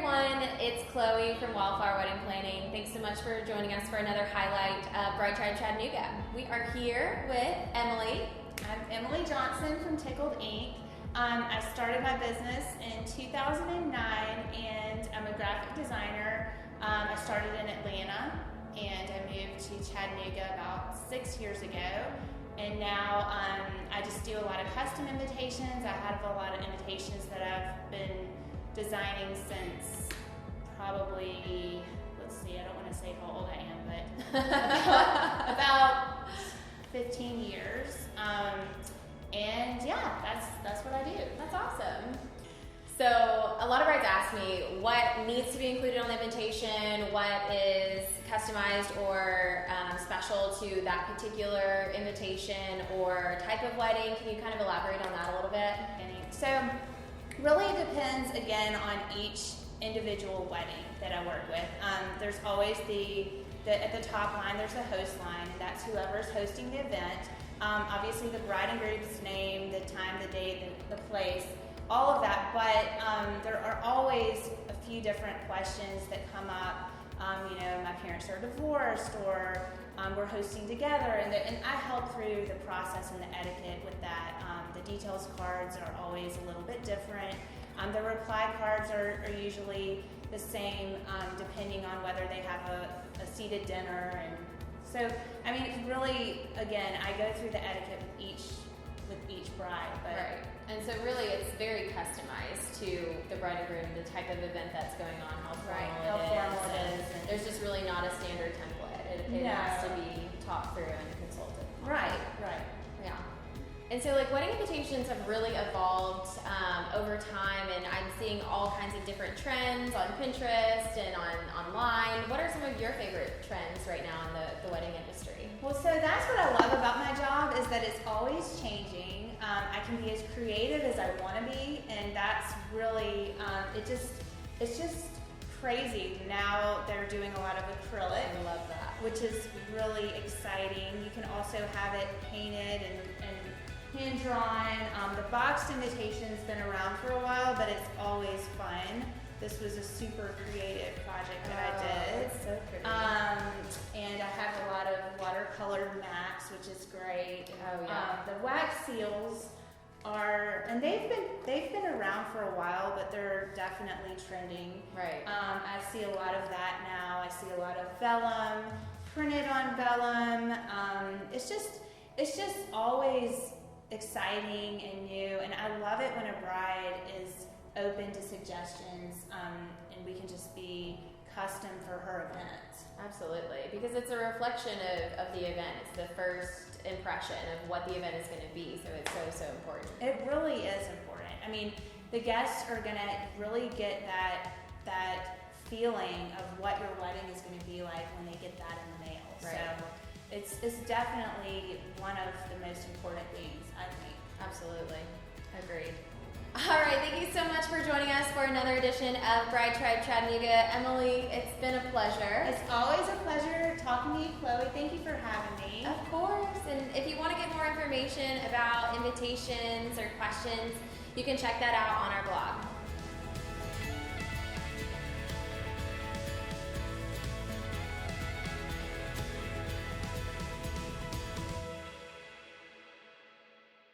everyone, it's Chloe from Wildflower Wedding Planning. Thanks so much for joining us for another highlight of Bride Tribe Chattanooga. We are here with Emily. I'm Emily Johnson from Tickled Ink. I started my business in 2009 and I'm a graphic designer. I started in Atlanta and I moved to Chattanooga about 6 years ago. And now I just do a lot of custom invitations. I have a lot of invitations that I've been designing since probably, let's see, I don't want to say how old I am, but about 15 years. And yeah, that's what I do. That's awesome. So a lot of brides ask me what needs to be included on the invitation, what is customized or special to that particular invitation or type of wedding. Can you kind of elaborate on that a little bit? So really it depends again on each individual wedding that I work with. There's always at the top line there's a host line, and that's whoever's hosting the event. Obviously the bride and groom's name, the time, the date, the place, all of that, but there are always a few different questions that come up. My parents are divorced, or we're hosting together, and I help through the process and the etiquette with that. The details cards are always a little bit different. The reply cards are usually the same, depending on whether they have a seated dinner. And so, it's really, again, I go through the etiquette with each bride. But right. And so really it's very customized to the bride and groom, the type of event that's going on, how formal it is. And there's just really not a standard template. It has to be talked through and consulted. Right. Yeah. And so wedding invitations have really evolved over time, and I'm seeing all kinds of different trends on Pinterest and online. What are some of your favorite trends right now in the wedding industry? Well, so that's what I love about my job, is that it's always changing. I can be as creative as I want to be, and that's really, it's just crazy. Now they're doing a lot of acrylic. I love that. Which is really exciting. You can also have it painted and hand-drawn. The boxed invitation's been around for a while, but it's always fun. This was a super creative project that I did. It's so pretty. And I have a lot of watercolored mattes, which is great. Oh yeah. The wax seals and they've been around for a while, but they're definitely trending. Right. I see a lot of that now. I see a lot of vellum, printed on vellum. It's just always exciting and new, and I love it when a bride is open to suggestions, and we can just be custom for her event. Absolutely, because it's a reflection of the event. It's the first impression of what the event is going to be, so it's so important. It really is important. The guests are going to really get that feeling of what your wedding is going to be like when they get that in the mail. Right. So it's definitely one of the most important things, I think. Absolutely. Agreed. All right, thank you so much for joining us for another edition of Bride Tribe Chattanooga. Emily, it's been a pleasure. It's always a pleasure talking to you, Chloe. Thank you for having me. Of course. And if you want to get more information about invitations or questions, you can check that out on our blog.